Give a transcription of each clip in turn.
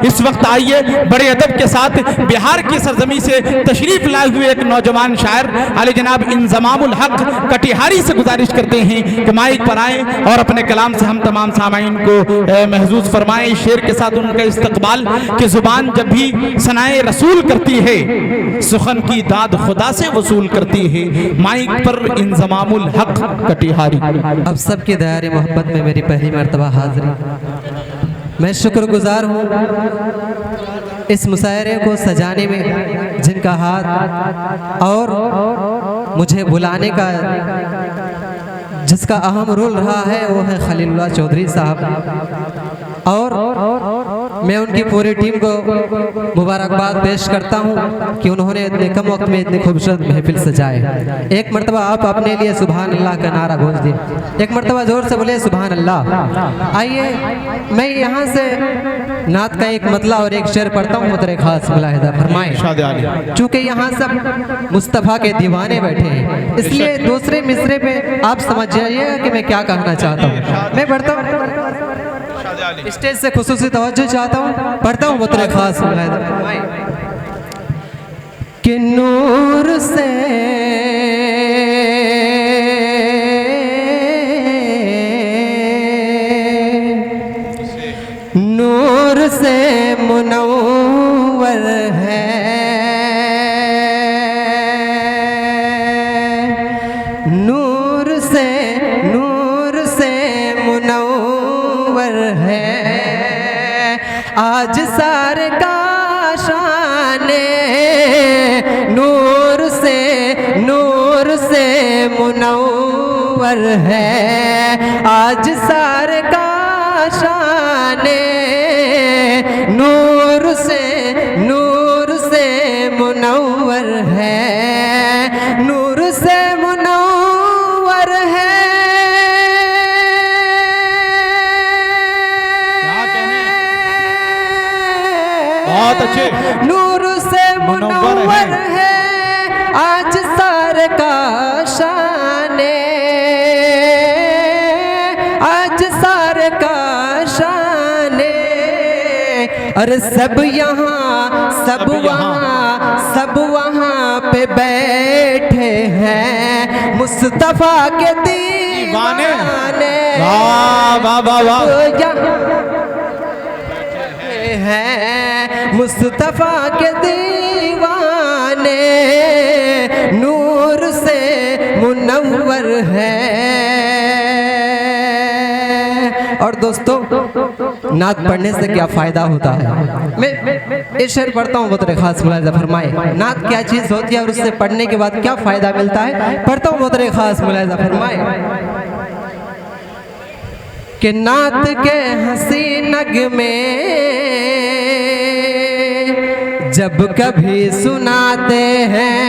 इस वक्त आइए बड़े अदब के साथ बिहार की सरजमी से तशरीफ लाए हुए एक नौजवान शायर आले जनाब इंजमामुल हक कटिहारी से गुजारिश करते हैं कि माइक पर आए और अपने कलाम से हम तमाम सामाईन को महजूज फरमाएं। इस शेर के साथ उनका इस्तकबाल कि जुबान जब भी सनाए रसूल करती है सुखन की दाद खुदा से वसूल करती है। माइक पर इंजमामुल हक कटिहारी। अब सबके दायरे मोहब्बत में मेरी पहली मर्तबा हाजिरी। मैं शुक्रगुजार हूँ इस मुशायरे को सजाने में जिनका हाथ और मुझे बुलाने का जिसका अहम रोल रहा है वो है खलीलुल्लाह चौधरी साहब। और मैं उनकी पूरी टीम को मुबारकबाद पेश करता हूँ कि उन्होंने इतने कम वक्त में इतनी खूबसूरत महफिल सजाए। एक मरतबा आप अपने लिए सुभान अल्लाह का नारा गूंज दिए। एक मरतबा जोर से बोले सुभान अल्लाह। आइए मैं यहाँ से नात का एक मतला और एक शेर पढ़ता हूँ, मुतरे खास मुलाहिदा फरमाएं। चूँकि यहाँ सब मुस्तफ़ा के दीवाने बैठे हैं इसलिए दूसरे मिसरे पे आप समझ जाइएगा कि मैं क्या कहना चाहता हूँ। मैं पढ़ता हूँ, स्टेज से खुसूसी तवज्जो चाहता हूँ, पढ़ता हूँ मुतरे खास मुलाहिदा फरमाएं कि नूर से मुनव्वर है, नूर से मुनव्वर है आज सारे का शाने। नूर से मुनव्वर है आज सारे का शाने। नूर से मुनव्वर है, नूर से मुनव्वर है। क्या कहने? बहुत अच्छे। नूर से मुनव्वर है आज सार का शाने, आज सार का शाने। अरे सब यहाँ सब वहाँ पे बैठे हैं मुस्तफ़ा के दीवाने। वाह वाह वाह वाह। हैं मुस्तफ़ा के दीवाने। नूर से मुनव्वर है। और दोस्तों नात पढ़ने से क्या फ़ायदा होता है? मैं इस शेर पढ़ता हूँ, मुतरे खास मुलाहिजा फरमाए। नात क्या चीज़ होती है और उससे पढ़ने के बाद क्या फ़ायदा मिलता है? पढ़ता हूँ, मुतरे खास मुलाहिजा फरमाए कि नात के हंसी नगमे जब कभी सुनाते हैं,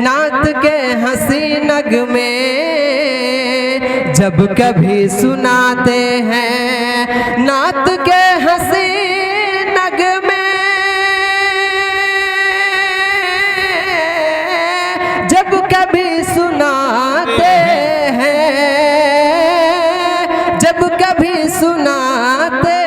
नात के हंसी नगमे जब कभी सुनाते हैं, नात के हंसी नगमे जब कभी सुनाते हैं, जब कभी सुनाते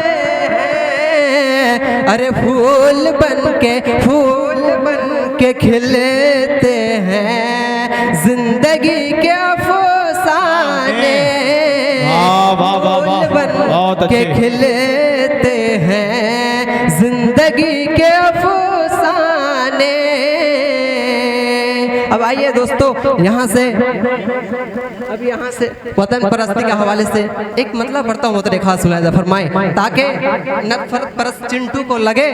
हैं। अरे फूल बन के खिलते हैं जिंदगी के अफसाने। फूल बन के खिलते हैं जिंदगी के अफसाने। अब आइए दोस्तों यहाँ से वतन परस्ती के हवाले से एक मतलब पढ़ता हूँ, मुतरे खास मुलाहिजा फरमाएं ताकि नफरत परस्त चिंटू को लगे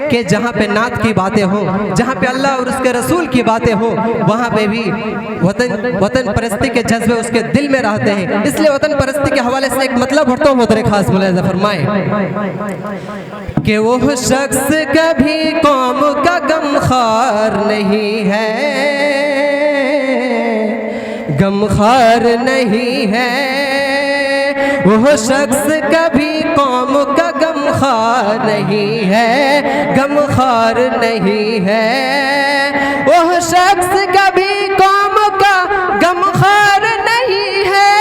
कि जहाँ पे नात की बातें हों, जहाँ पे अल्लाह और उसके रसूल की बातें हों, वहाँ पे भी वतन परस्ती के जज्बे उसके दिल में रहते हैं। इसलिए वतन परस्ती के हवाले से एक मतलब पढ़ता हूँ, मुतरे खास मुलाहिजा फरमाएं कि वो शख्स कभी कौम का गमखार नहीं है, गमखार नहीं है। वो शख्स कभी कौम का गमखार नहीं है, गमखार नहीं है। वो शख्स कभी कौम का गमखार नहीं है।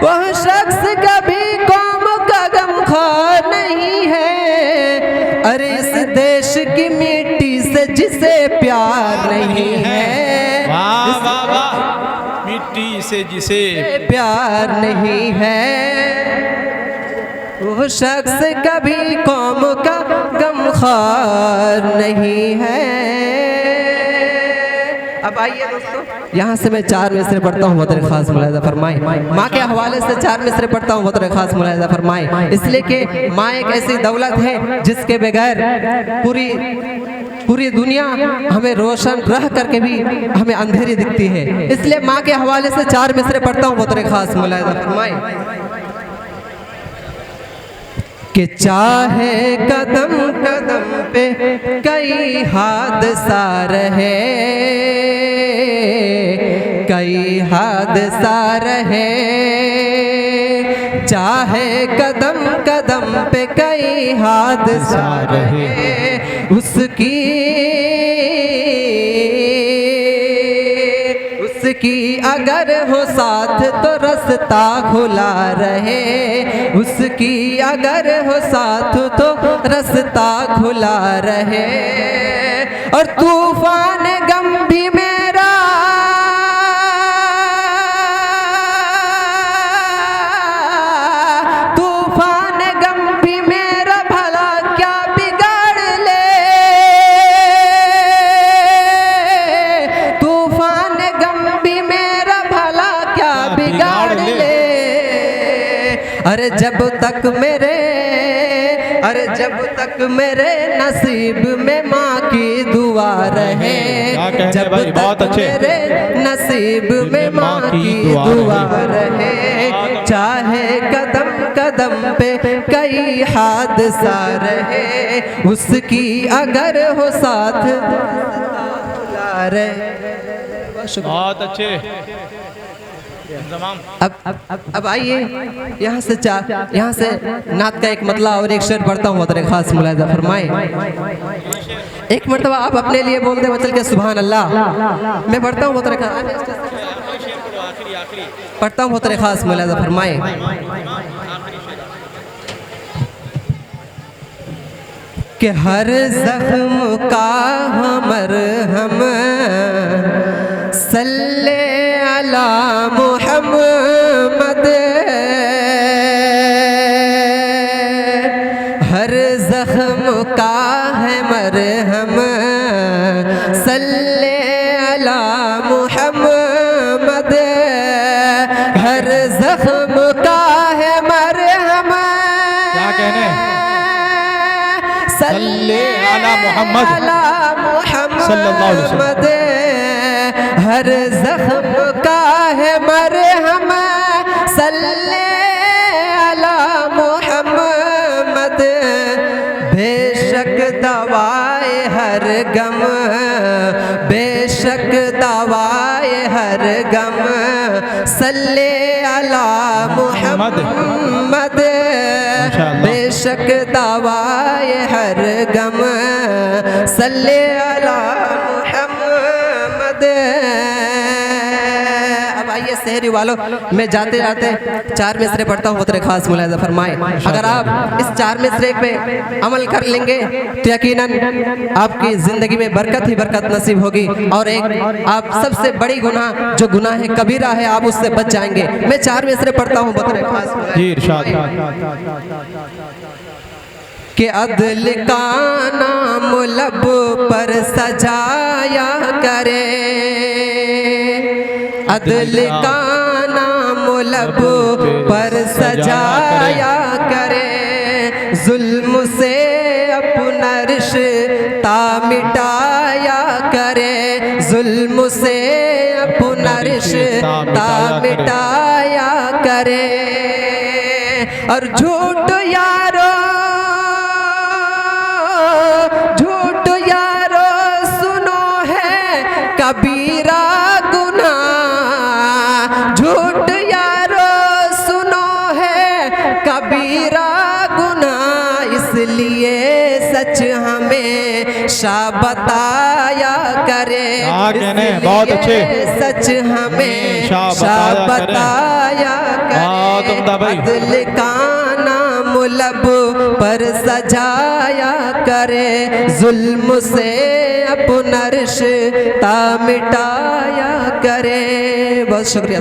वह शख्स कभी कौम का गमख्वार नहीं है। अरे इस देश की मिट्टी से जिसे प्यार नहीं है, वाह वाह वाह, मिट्टी से जिसे प्यार नहीं है, वो शख्स कभी कौम का गमख्वार नहीं है। अब आइए दोस्तों, यहाँ से मैं 4 मिसरे पढ़ता हूँ, बहुत खास मुलाहिजा फरमाएं। माँ के हवाले से 4 मिसरे पढ़ता हूँ, बहुत खास मुलाहिजा फरमाएं। इसलिए कि माँ एक ऐसी दौलत है जिसके बगैर पूरी दुनिया हमें रोशन रह करके भी हमें अंधेरी दिखती है। इसलिए माँ के हवाले से 4 मिसरे पढ़ता हूँ, बहुत खास मुलाहिजा फरमाएं। कि चाहे कदम कदम पे कई हादसा रहे, कई हादसा रहे, चाहे कदम कदम पे कई हादसा रहे, उसकी अगर हो साथ तो रास्ता खुला रहे, उसकी अगर हो साथ तो रास्ता खुला रहे। और तूफान गम भी मेरा भला क्या बिगाड़ ले, तूफान गम भी मेरा भला क्या बिगाड़ ले। अरे जब तक मेरे नसीब में माँ की दुआ रहे, जब तक मेरे नसीब में माँ की दुआ रहे, चाहे कदम कदम पे कई हादसा रहे, उसकी अगर हो साथ रहे। बहुत अच्छे। अब आइए यहाँ से नात का एक मतला और एक शेर पढ़ता हूँ, बहुत खास मुलाहिजा फरमाएं। एक मरतबा आप अपने लिए बोल दे चल के सुभान अल्लाह। मैं पढ़ता हूँ, बहुत खास मुलाहिजा फरमाएं। कि हर जख्म का मरहम सल्ले अला मुहम्मद, हर जख्म का है मरहम सल्ले अला मुहम्मद, हर जख्म का है मरहम। क्या कहने? सल्ले अला मुहम्मद सल्लल्लाहु अलैहि वसल्लम, हर जख्म का है मरहम सल्ले अला मुहम्मद, बेशक दवाए हर गम, बेशक दवाए हर गम सल्ले अला मुहम्मद, बेशक दवाए हर गम सल्ले अला मुहम्मद। अब आइए शहरी वालों, मैं जाते जाते 4 मिसरे पढ़ता हूँ, बहुत खास मुलाहिजा फरमाएं। अगर आप इस 4 मिसरे पे अमल कर लेंगे तो यकीनन आपकी जिंदगी में बरकत ही बरकत नसीब होगी, और एक आप सबसे बड़ी गुनाह जो गुनाह है कबीरा है, आप उससे बच जाएंगे। मैं 4 मिसरे पढ़ता हूँ, बहुत खास जी इरशाद। कि अदल का नाम लब पर सजाया करे, अदल का नाम लब पर सजाया करे, जुल्म से अपना रिश्ता मिटाया करे, जुल्म से अपना रिश्ता मिटाया करे। और झूठ यारो सुनो है कबीरा गुनाह, झूठ यारो सुनो है कबीरा गुनाह, इसलिए सच हमेशा बताया करे, बहुत अच्छे। सच हमेशा बताया करे। खुदा भाई। अदल का नाम लब पर सजाया करे, जुल्म से अपना रिश्ता मिटाया करे। बहुत शुक्रिया।